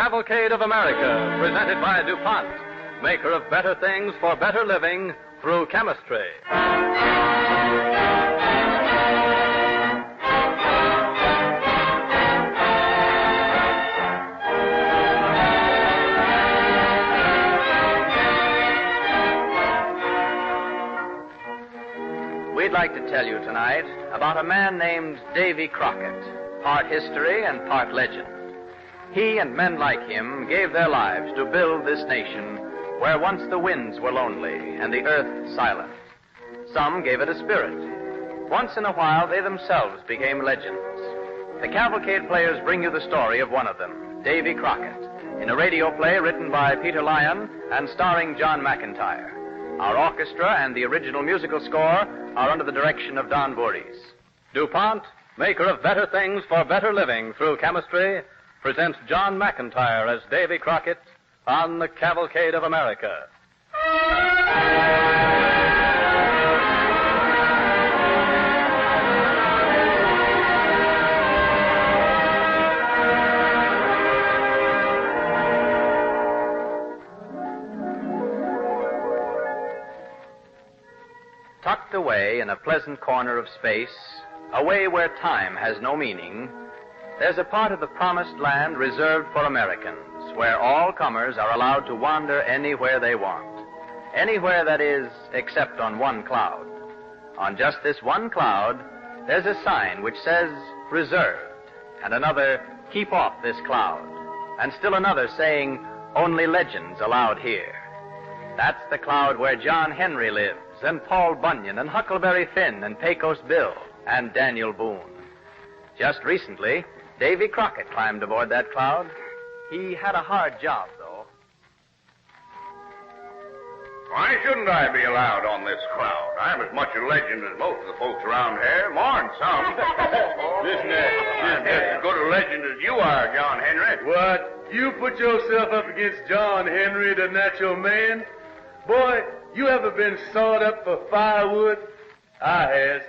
Cavalcade of America, presented by DuPont, maker of better things for better living through chemistry. We'd like to tell you tonight about a man named Davy Crockett, part history and part legend. He and men like him gave their lives to build this nation where once the winds were lonely and the earth silent. Some gave it a spirit. Once in a while, they themselves became legends. The Cavalcade players bring you the story of one of them, Davy Crockett, in a radio play written by Peter Lyon and starring John McIntyre. Our orchestra and the original musical score are under the direction of Don Voorhees. DuPont, maker of better things for better living through chemistry, presents John McIntyre as Davy Crockett on the Cavalcade of America. Tucked away in a pleasant corner of space, away where time has no meaning, there's a part of the promised land reserved for Americans, where all comers are allowed to wander anywhere they want. Anywhere, that is, except on one cloud. On just this one cloud, there's a sign which says, reserved, and another, keep off this cloud, and still another saying, only legends allowed here. That's the cloud where John Henry lives, and Paul Bunyan, and Huckleberry Finn, and Pecos Bill, and Daniel Boone. Just recently, Davy Crockett climbed aboard that cloud. He had a hard job, though. Why shouldn't I be allowed on this cloud? I'm as much a legend as most of the folks around here. More'n some. I'm just as good a legend as you are, John Henry. What? You put yourself up against John Henry, the natural man? Boy, you ever been sawed up for firewood? I has.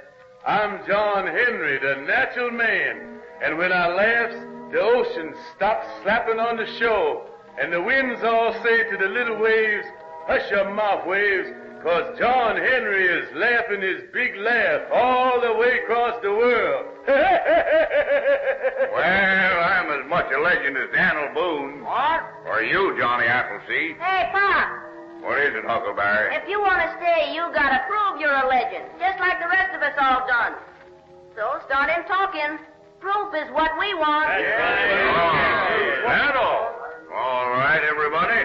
I'm John Henry, the natural man. And when I laughs, the ocean stops slapping on the shore. And the winds all say to the little waves, hush your mouth, waves, 'cause John Henry is laughing his big laugh all the way across the world. Well, I'm as much a legend as Daniel Boone. What? Or you, Johnny Appleseed. Hey, Pop. What is it, Huckleberry? If you want to stay, you gotta prove you're a legend, just like the rest of us all done. So start in talking. Proof is what we want. That all. All right, everybody.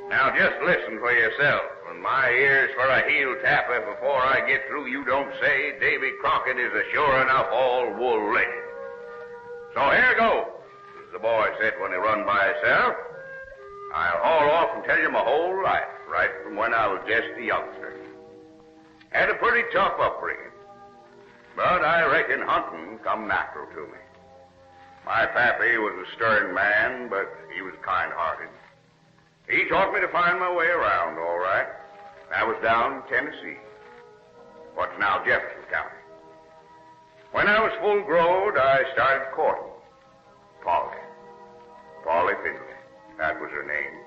Now just listen for yourself. When my ears for a heel tapper before I get through, you don't say Davy Crockett is a sure enough all-wool legend. So here goes, as the boy said when he run by himself. I'll haul off and tell you my whole life, right from when I was just a youngster. Had a pretty tough upbringing. But I reckon hunting come natural to me. My pappy was a stern man, but he was kind-hearted. He taught me to find my way around, all right. I was down in Tennessee, what's now Jefferson County. When I was full-growed, I started courting Polly Finley. That was her name.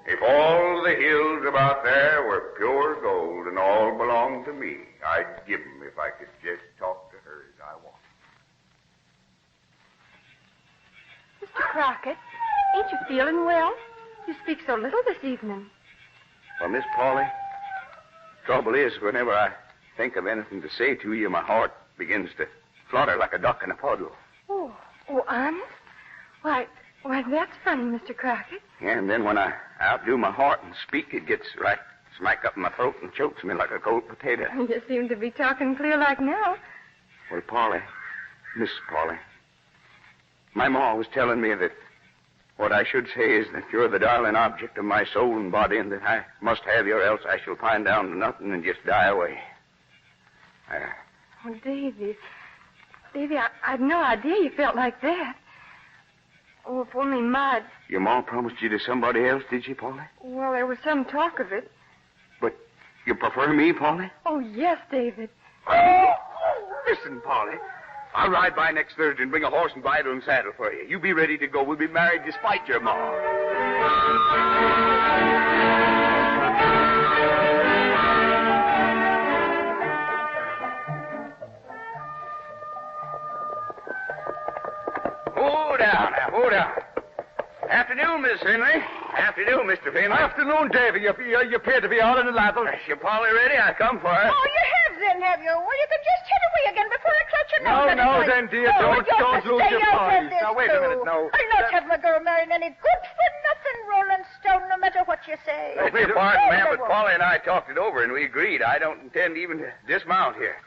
If all the hills about there were pure gold and all belonged to me, I'd give 'em if I could just talk to her as I wanted. Mr. Crockett, ain't you feeling well? You speak so little this evening. Well, Miss Polly, trouble is, whenever I think of anything to say to you, my heart begins to flutter like a duck in a puddle. Oh, honest? Why, that's funny, Mr. Crockett. And then when I outdo my heart and speak, it gets right smack up in my throat and chokes me like a cold potato. You seem to be talking clear like now. Well, Polly, Miss Polly, my ma was telling me that what I should say is that you're the darling object of my soul and body, and that I must have you or else I shall pine down to nothing and just die away. Oh, Davy, I'd no idea you felt like that. Oh, if only Ma... Your ma promised you to somebody else, did she, Polly? Well, there was some talk of it. But you prefer me, Polly? Oh, yes, David. Oh, listen, Polly. I'll ride by next Thursday and bring a horse and bridle and saddle for you. You be ready to go. We'll be married despite your ma. Hold down. Afternoon, Miss Finley. Afternoon, Mr. Finley. Afternoon, Davy. You appear to be all in a lather. Is your Polly ready? I come for her. Oh, you have then, have you? Well, you can just hit away again before I clutch your nose. No, then, dear, don't lose your party. Now, wait a minute, no. I'll not have my girl marrying any good-for-nothing Rolling Stone, no matter what you say. Beg your pardon, ma'am, but Polly and I talked it over, and we agreed. I don't intend even to dismount here.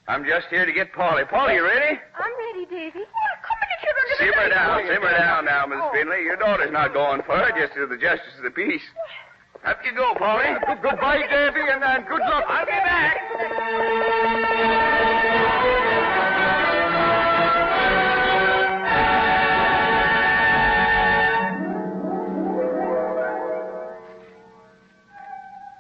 I'm just here to get Polly. Polly, you ready? I'm ready, Davy. Well, come in if you're Simmer down now, Miss Finley. Your daughter's not going for it, just to the justice of the peace. Up you go, Polly. Goodbye, Davy, and good luck. I'll be back.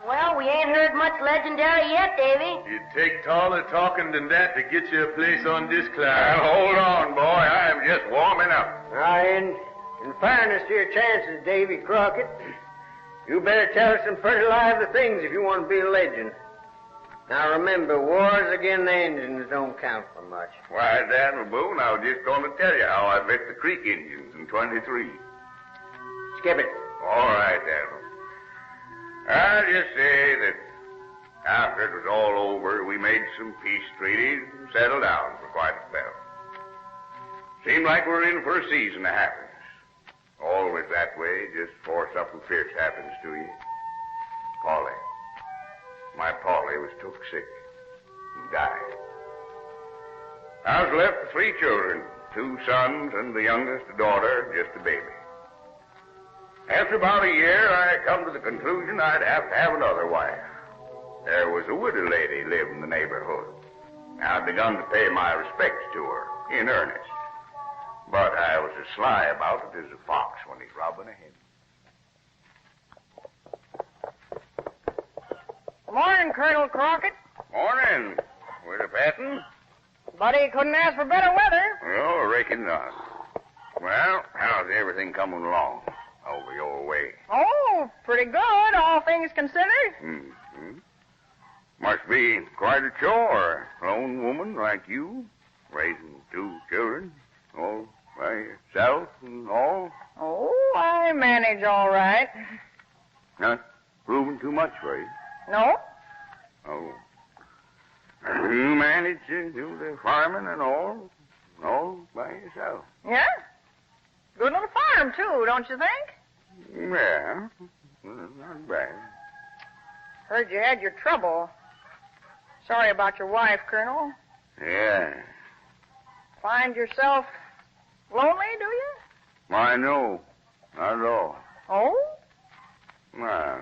Well, we ain't heard much legendary yet, Davy. It'd take taller talking than that to get you a place on this Now, cloud. hold on, boy. I am just warming up. Now, in fairness to your chances, Davy Crockett, you better tell us some pretty lively things if you want to be a legend. Now, remember, wars against the Indians don't count for much. Why, Daniel Boone, I was just going to tell you how I met the Creek Indians in 23. Skip it. All right, Daniel. I'll just say that after it was all over, we made some peace treaties and settled down for quite a spell. Seemed like we were in for a season of happiness. Always that way, just before something fierce happens to you. Polly. My Polly was took sick and died. I was left with 3 children, 2 sons and the youngest, a daughter, just a baby. After about a year, I come to the conclusion I'd have to have another wife. There was a widow lady lived in the neighborhood. I'd begun to pay my respects to her, in earnest. But I was as sly about it as a fox when he's robbing a hen. Good morning, Colonel Crockett. Morning. Widow Patton? Buddy couldn't ask for better weather. Oh, I reckon not. Well, how's everything coming along over your way? Oh, pretty good, all things considered. Mm-hmm. Must be quite a chore, a lone woman like you, raising 2 children, all by yourself and all. Oh, I manage all right. Not proving too much for you. No? Oh. You manage to do the farming and all by yourself. Yeah? Good little farm, too, don't you think? Yeah, not bad. Heard you had your trouble. Sorry about your wife, Colonel. Yeah. Find yourself lonely, do you? Why, no, not at all. Oh? Well,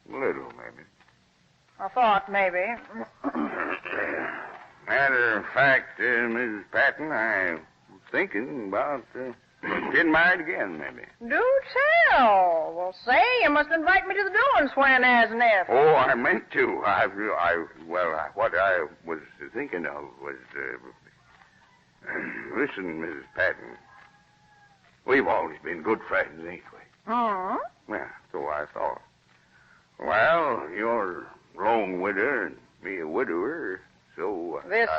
a little, maybe. I thought maybe. Matter of fact, Mrs. Patton, I was thinking about getting married again, maybe. Do tell. Well, say, you must invite me to the doings when as and if. Oh, I meant to. What I was thinking of was, listen, Mrs. Patton, we've always been good friends, ain't we? Hmm? Yeah, so I thought. Well, you're a lone widow and me a widower, so... This,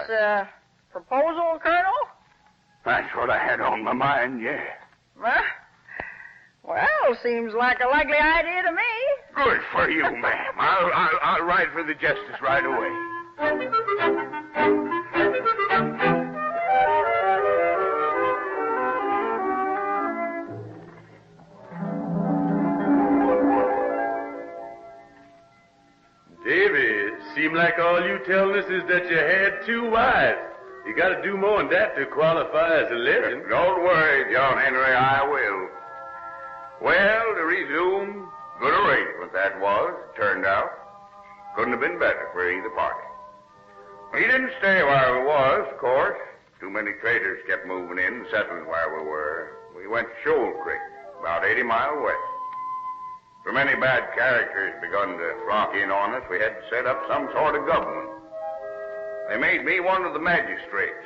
proposal, Colonel? That's what I had on my mind, yeah. Well, seems like a likely idea to me. Good for you, ma'am. I'll ride for the justice right away. Davy, it seemed like all you telling us is that you had 2 wives. You got to do more than that to qualify as a legend. Don't worry, John Henry, I will. Well, to resume, good arrangement that was, it turned out. Couldn't have been better for either party. We didn't stay where we was, of course. Too many traders kept moving in and settling where we were. We went to Shoal Creek, about 80 miles west. So many bad characters begun to flock in on us, we had to set up some sort of government. They made me one of the magistrates.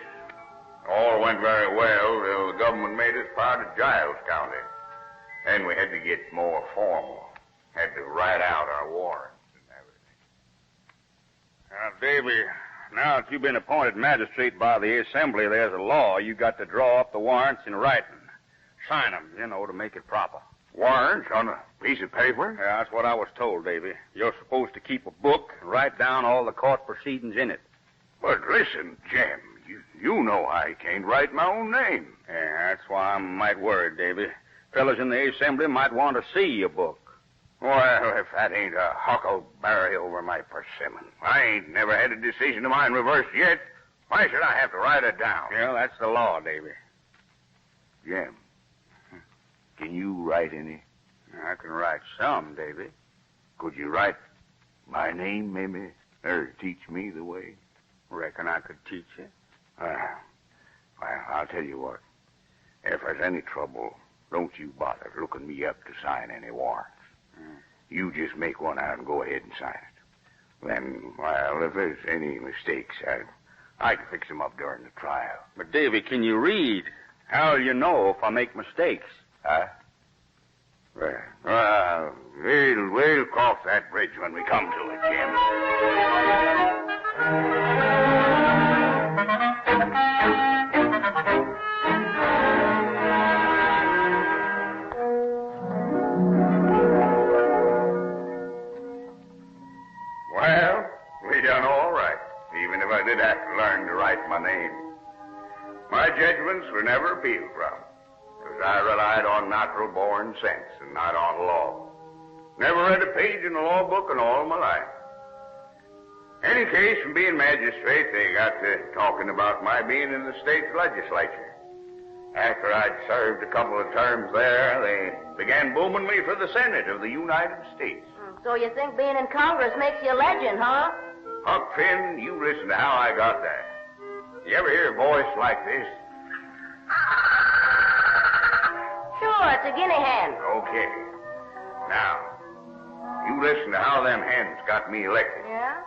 All went very well till the government made us part of Giles County. Then we had to get more formal. Had to write out our warrants and everything. Now, Davy, now that you've been appointed magistrate by the Assembly, there's a law. You got to draw up the warrants in writing. Sign them, to make it proper. Warrants on a piece of paper? Yeah, that's what I was told, Davy. You're supposed to keep a book and write down all the court proceedings in it. But listen, Jim, you know I can't write my own name. Yeah, that's why I'm might worried, Davy. Fellas in the Assembly might want to see your book. Well, if that ain't a huckleberry over my persimmon. I ain't never had a decision of mine reversed yet. Why should I have to write it down? Yeah, that's the law, Davy. Jim, can you write any? I can write some, Davy. Could you write my name, maybe? Or teach me the way? Reckon I could teach you. Well, I'll tell you what. If there's any trouble, don't you bother looking me up to sign any warrants. You just make one out and go ahead and sign it. Then, well, if there's any mistakes, I can fix them up during the trial. But, Davy, can you read? How'll you know if I make mistakes? Huh? Well, we'll cross that bridge when we come to it, Jim. Well, we done all right, even if I did have to learn to write my name. My judgments were never appealed from, because I relied on natural-born sense and not on law. Never read a page in the law book in all my life. Any case, from being magistrate, they got to talking about my being in the state's legislature. After I'd served a couple of terms there, they began booming me for the Senate of the United States. So you think being in Congress makes you a legend, huh? Huck Finn, you listen to how I got there. You ever hear a voice like this? Sure, it's a guinea hen. Okay. Now, you listen to how them hens got me elected. Yeah?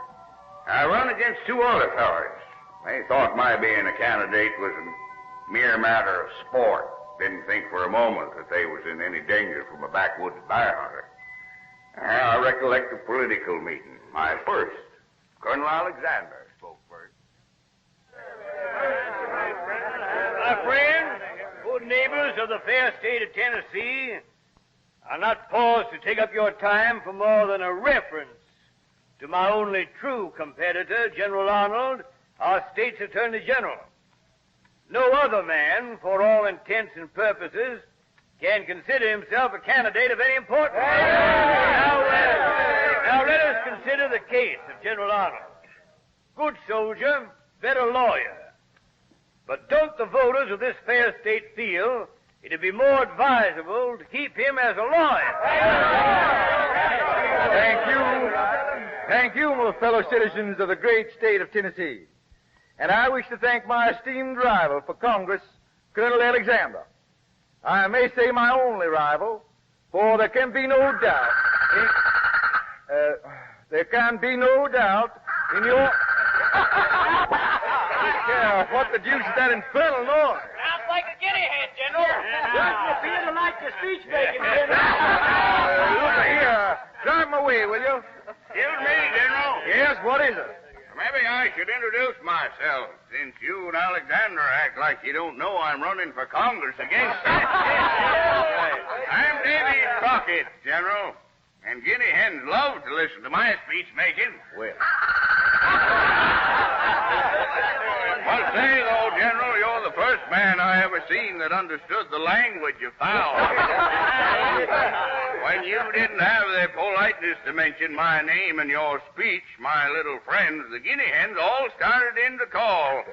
I run against two other fellas. They thought my being a candidate was a mere matter of sport. Didn't think for a moment that they was in any danger from a backwoods bear hunter. I recollect a political meeting, my first. Colonel Alexander spoke first. My friends, good neighbors of the fair state of Tennessee, I'll not pause to take up your time for more than a reference to my only true competitor, General Arnold, our state's Attorney General. No other man, for all intents and purposes, can consider himself a candidate of any importance. Now let us consider the case of General Arnold. Good soldier, better lawyer. But don't the voters of this fair state feel it'd be more advisable to keep him as a lawyer? Thank you. Thank you, my fellow citizens of the great state of Tennessee. And I wish to thank my esteemed rival for Congress, Colonel Alexander. I may say my only rival, for there can be no doubt in your... What the deuce is that infernal noise? Sounds like a guinea hen, General. Doesn't appear to like the speech making, look here. Drive him away, will you? Excuse me, General. Yes, what is it? Maybe I should introduce myself, since you and Alexander act like you don't know I'm running for Congress against you. I'm Davy Crockett, General, and guinea hens love to listen to my speech making. Well. I'll say, though, General, you're the first man I ever seen that understood the language of fowl. When you didn't have the politeness to mention my name in your speech, my little friends, the guinea hens, all started in to call.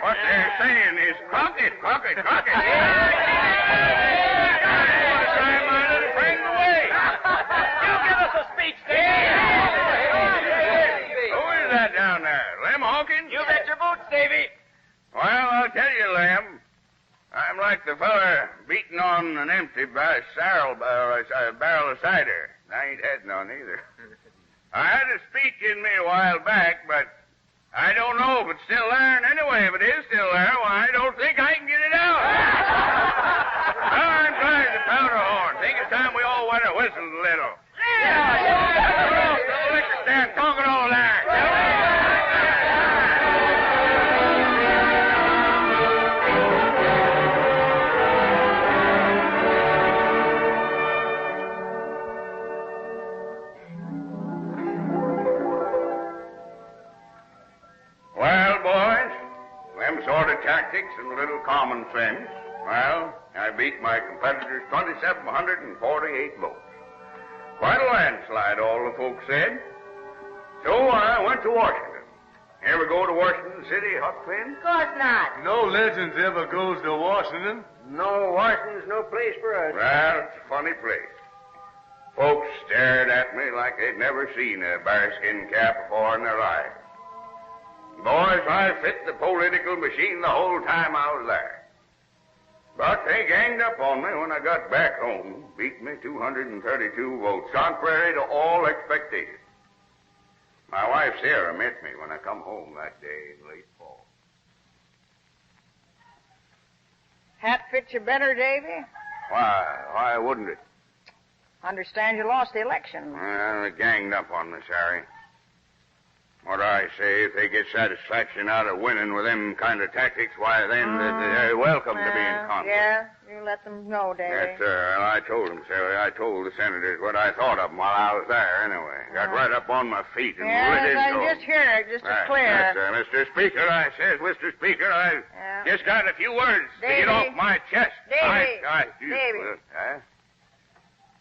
What they're saying is, Crockett, Crockett, Crockett. I want to drive my little friend away. You give us a speech, Davy. Who is that down there? Lem Hawkins? You bet your boots, Davy. Well, I'll tell you, Lem. I'm like the feller beating on an empty barrel of cider. I ain't had none either. I had a speech in me a while back, but I don't know if it's still there, and anyway, if it is still there, why, I don't think I can get it out. I'm glad the powder horn. Think it's time we all wet our whistles a little. Yeah. The liquor stand, talk it all there. Well, boys, them sort of tactics and a little common sense, well, I beat my competitors 2,748 votes. Quite a landslide, all the folks said. So I went to Washington. Ever go to Washington City, Huck Finn? Of course not. No legends ever goes to Washington. No, Washington's no place for us. Well, it's a funny place. Folks stared at me like they'd never seen a bearskin cap before in their lives. Boys, I fit the political machine the whole time I was there. But they ganged up on me when I got back home, beat me 232 votes, contrary to all expectations. My wife Sarah met me when I come home that day in late fall. Hat fits you better, Davy? Why wouldn't it? Understand you lost the election. Well, they ganged up on me, Sarah. What I say, if they get satisfaction out of winning with them kind of tactics, why, then they're welcome to be in Congress. Yeah, you let them know, Davy. Yes, sir. Well, I told them, Sarah. I told the senators what I thought of them while I was there, anyway. Got right up on my feet and yes, ready I to go. just hear it, just to clear. Yes, sir. Mr. Speaker, I says, Mr. Speaker, I just got a few words to get off my chest. Davy, Davy.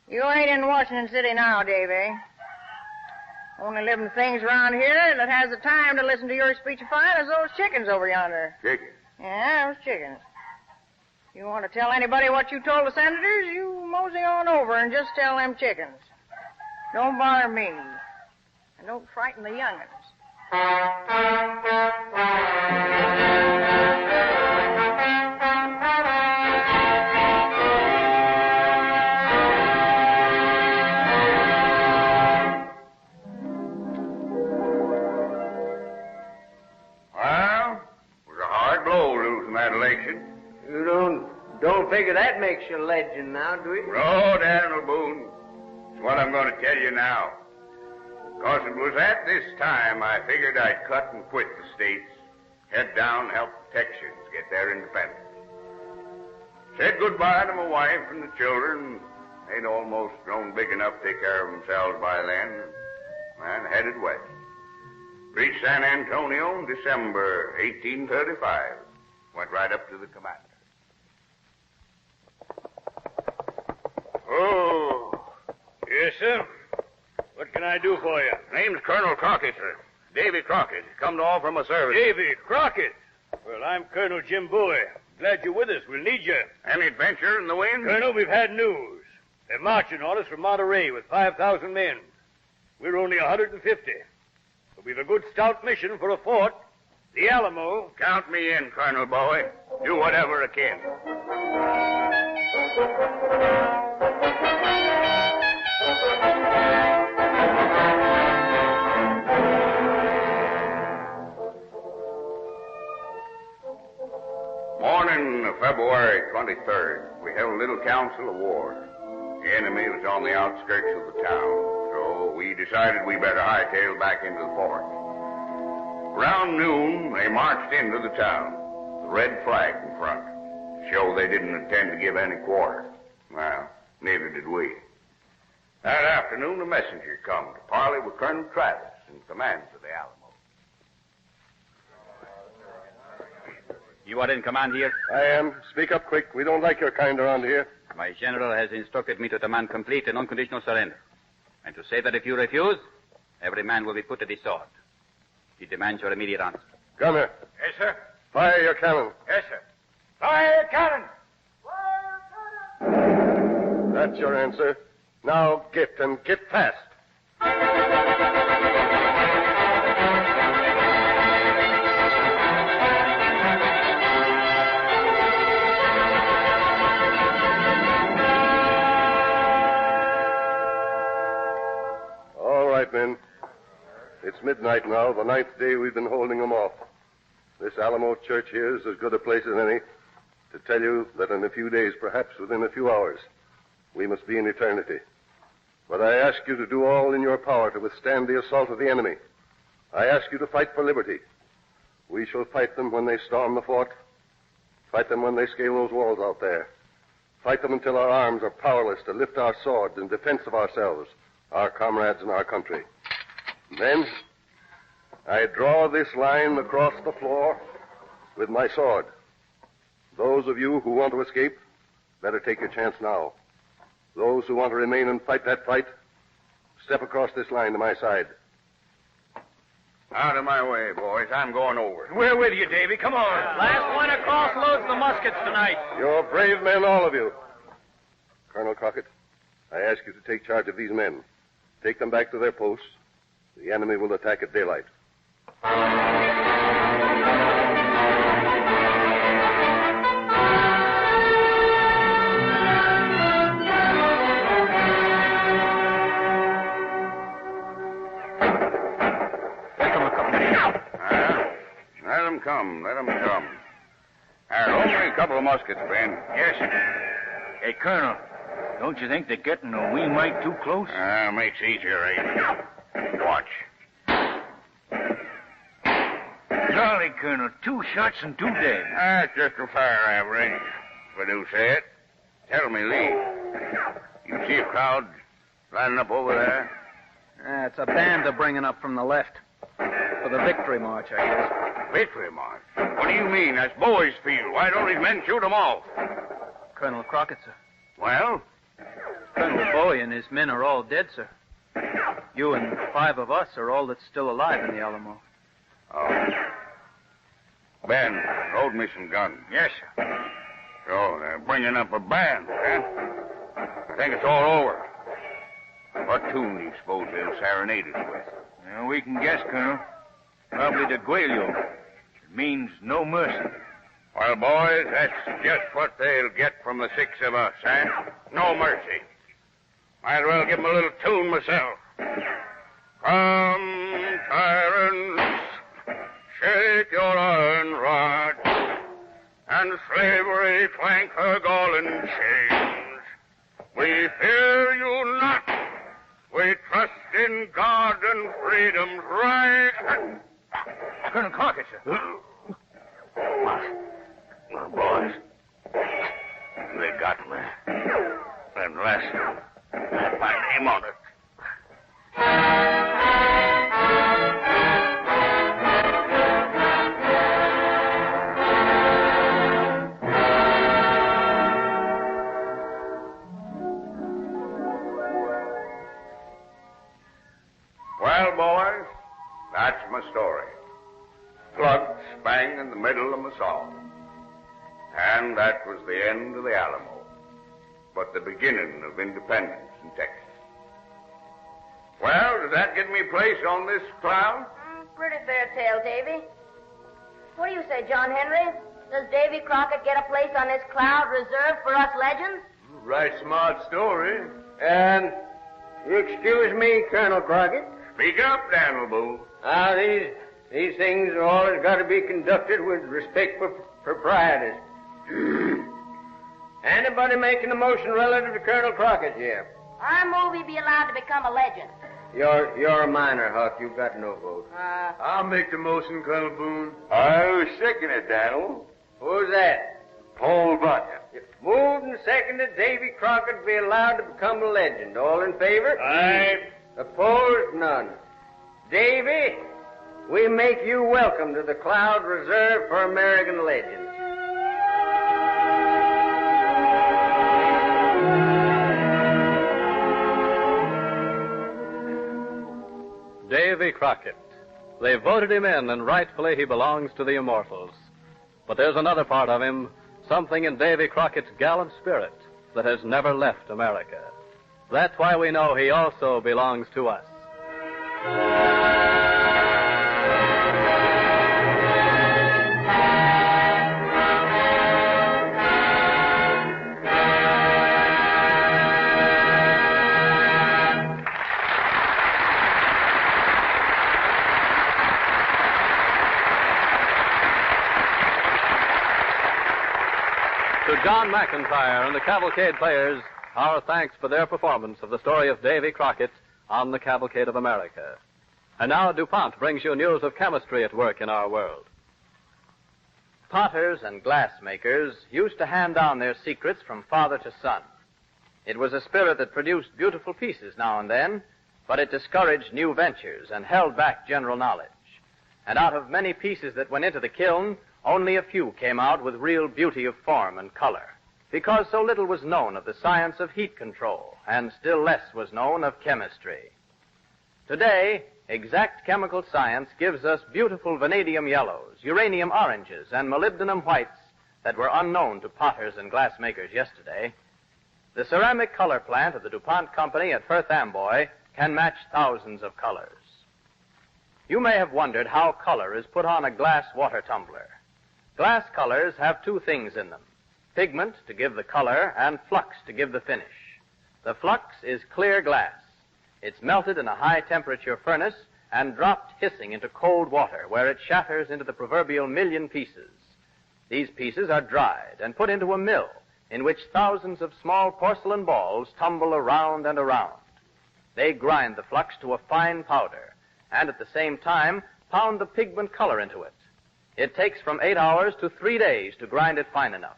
You ain't in Washington City now, Davy. Only living things around here that has the time to listen to your speechifying is those chickens over yonder. Chickens? Yeah, those chickens. You want to tell anybody what you told the senators, you mosey on over and just tell them chickens. Don't bother me. And don't frighten the young'uns. That election. You don't figure that makes you a legend now, do you? Oh, Daniel Boone. It's what I'm going to tell you now. Because it was at this time I figured I'd cut and quit the states, head down and help the Texans get their independence. Said goodbye to my wife and the children. They'd almost grown big enough to take care of themselves by then, and headed west. Reached San Antonio in December 1835. Went right up to the commander. Oh, yes, sir. What can I do for you? Name's Colonel Crockett, sir. Davy Crockett. Come to offer my service. Davy Crockett? Well, I'm Colonel Jim Bowie. Glad you're with us. We'll need you. Any adventure in the wind? Colonel, we've had news. They're marching on us from Monterey with 5,000 men. We're only 150. But we've a good stout mission for a fort. The Alamo. Count me in, Colonel Bowie. Do whatever I can. Morning of February 23rd, we held a little council of war. The enemy was on the outskirts of the town, so we decided we better hightail back into the fort. Around noon, they marched into the town, the red flag in front, to show they didn't intend to give any quarter. Well, neither did we. That afternoon, a messenger come to parley with Colonel Travis in command of the Alamo. You are in command here? I am. Speak up quick. We don't like your kind around here. My general has instructed me to demand complete and unconditional surrender. And to say that if you refuse, every man will be put to the sword. He demands your immediate answer. Gunner. Yes, sir. Fire your cannon. Yes, sir. Fire cannon! That's your answer. Now get, and get fast. All right, men. It's midnight now, the 9th day we've been holding them off. This Alamo church here is as good a place as any to tell you that in a few days, perhaps within a few hours, we must be in eternity. But I ask you to do all in your power to withstand the assault of the enemy. I ask you to fight for liberty. We shall fight them when they storm the fort. Fight them when they scale those walls out there. Fight them until our arms are powerless to lift our swords in defense of ourselves, our comrades, and our country. Then, I draw this line across the floor with my sword. Those of you who want to escape, better take your chance now. Those who want to remain and fight that fight, step across this line to my side. Out of my way, boys. I'm going over. We're with you, Davy. Come on. Last one across loads the muskets tonight. You're brave men, all of you. Colonel Crockett, I ask you to take charge of these men. Take them back to their posts. The enemy will attack at daylight. Let them come. Only a couple of muskets, Ben. Yes, sir. Hey, Colonel, don't you think they're getting a wee mite too close? Makes easier, eh? Watch. Golly, Colonel, 2 shots and 2 dead. That's just a fire average, if I do say it. Tell me, Lee, you see a crowd lining up over there? It's a band they're bringing up from the left. For the victory march, I guess. Victory march? What do you mean? That's Bowy's field. Why don't these men shoot them off? Colonel Crockett, sir. Well? Colonel Bowie and his men are all dead, sir. You and 5 of us are all that's still alive in the Alamo. Oh. Ben, load me some guns. Yes, sir. So they're bringing up a band, eh? I think it's all over. What tune do you suppose they'll serenade us with? Well, we can guess, Colonel. Probably the Guelio. It means no mercy. Well, boys, that's just what they'll get from the 6 of us, eh? No mercy. Might as well give them a little tune myself. Come, tyrants, shake your iron rod, and slavery clank her galling chains. We fear you not. We trust in God and freedom's right. Colonel Crockett, sir. Well, boys, they got me. And last, my name on it. Well, boys, that's my story. Plug spang in the middle of my song. And that was the end of the Alamo, but the beginning of independence in Texas. Well, does that get me a place on this cloud? Pretty fair tale, Davy. What do you say, John Henry? Does Davy Crockett get a place on this cloud reserved for us legends? Right smart story. And you excuse me, Colonel Crockett. Speak up, Daniel Boone. These things are always got to be conducted with respect for proprietors. Anybody making a motion relative to Colonel Crockett here? I move he be allowed to become a legend. You're a minor, Huck. You've got no vote. I'll make the motion, Colonel Boone. I second it, Daniel. Who's that? Paul Butler. Moved and seconded Davy Crockett be allowed to become a legend. All in favor? Aye. Opposed? None. Davy, we make you welcome to the cloud reserved for American legends. Davy Crockett. They voted him in, and rightfully he belongs to the immortals. But there's another part of him, something in Davy Crockett's gallant spirit that has never left America. That's why we know he also belongs to us. John McIntyre and the Cavalcade Players our thanks for their performance of the story of Davy Crockett on the Cavalcade of America. And now DuPont brings you news of chemistry at work in our world. Potters and glassmakers used to hand down their secrets from father to son. It was a spirit that produced beautiful pieces now and then, but it discouraged new ventures and held back general knowledge. And out of many pieces that went into the kiln, only a few came out with real beauty of form and color, because so little was known of the science of heat control, and still less was known of chemistry. Today, exact chemical science gives us beautiful vanadium yellows, uranium oranges, and molybdenum whites that were unknown to potters and glassmakers yesterday. The ceramic color plant of the DuPont Company at Firth Amboy can match thousands of colors. You may have wondered how color is put on a glass water tumbler. Glass colors have two things in them: pigment to give the color and flux to give the finish. The flux is clear glass. It's melted in a high-temperature furnace and dropped hissing into cold water, where it shatters into the proverbial million pieces. These pieces are dried and put into a mill in which thousands of small porcelain balls tumble around and around. They grind the flux to a fine powder and at the same time pound the pigment color into it. It takes from 8 hours to 3 days to grind it fine enough.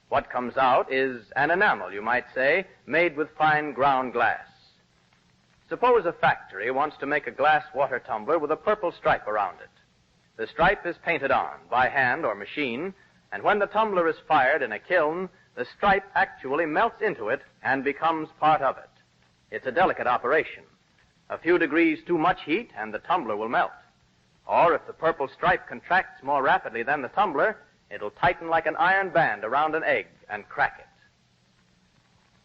What comes out is an enamel, you might say, made with fine ground glass. Suppose a factory wants to make a glass water tumbler with a purple stripe around it. The stripe is painted on by hand or machine, and when the tumbler is fired in a kiln, the stripe actually melts into it and becomes part of it. It's a delicate operation. A few degrees too much heat and the tumbler will melt. Or if the purple stripe contracts more rapidly than the tumbler, it'll tighten like an iron band around an egg and crack it.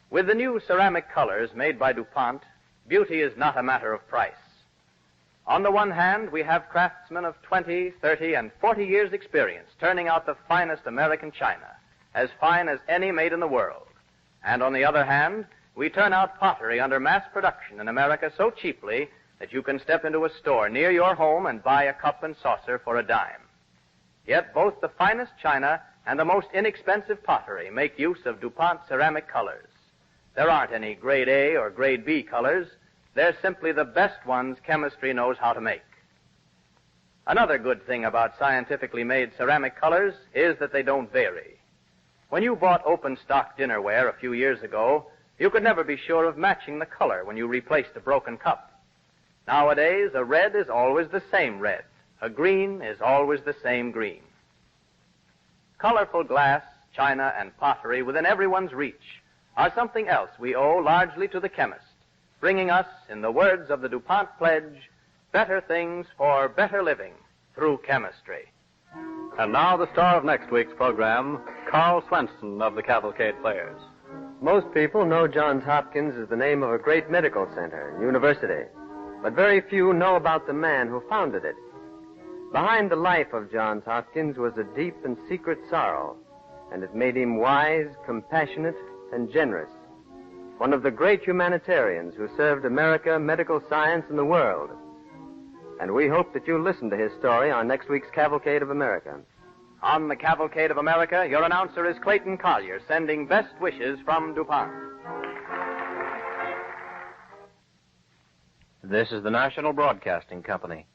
With the new ceramic colors made by DuPont, beauty is not a matter of price. On the one hand, we have craftsmen of 20, 30, and 40 years' experience turning out the finest American china, as fine as any made in the world. And on the other hand, we turn out pottery under mass production in America so cheaply that you can step into a store near your home and buy a cup and saucer for a dime. Yet both the finest china and the most inexpensive pottery make use of DuPont ceramic colors. There aren't any grade A or grade B colors. They're simply the best ones chemistry knows how to make. Another good thing about scientifically made ceramic colors is that they don't vary. When you bought open-stock dinnerware a few years ago, you could never be sure of matching the color when you replaced a broken cup. Nowadays, a red is always the same red. A green is always the same green. Colorful glass, china, and pottery within everyone's reach are something else we owe largely to the chemist, bringing us, in the words of the DuPont pledge, better things for better living through chemistry. And now the star of next week's program, Carl Swenson of the Cavalcade Players. Most people know Johns Hopkins as the name of a great medical center and university, but very few know about the man who founded it. Behind the life of Johns Hopkins was a deep and secret sorrow, and it made him wise, compassionate, and generous. One of the great humanitarians who served America, medical science, and the world. And we hope that you'll listen to his story on next week's Cavalcade of America. On the Cavalcade of America, your announcer is Clayton Collier, sending best wishes from DuPont. This is the National Broadcasting Company.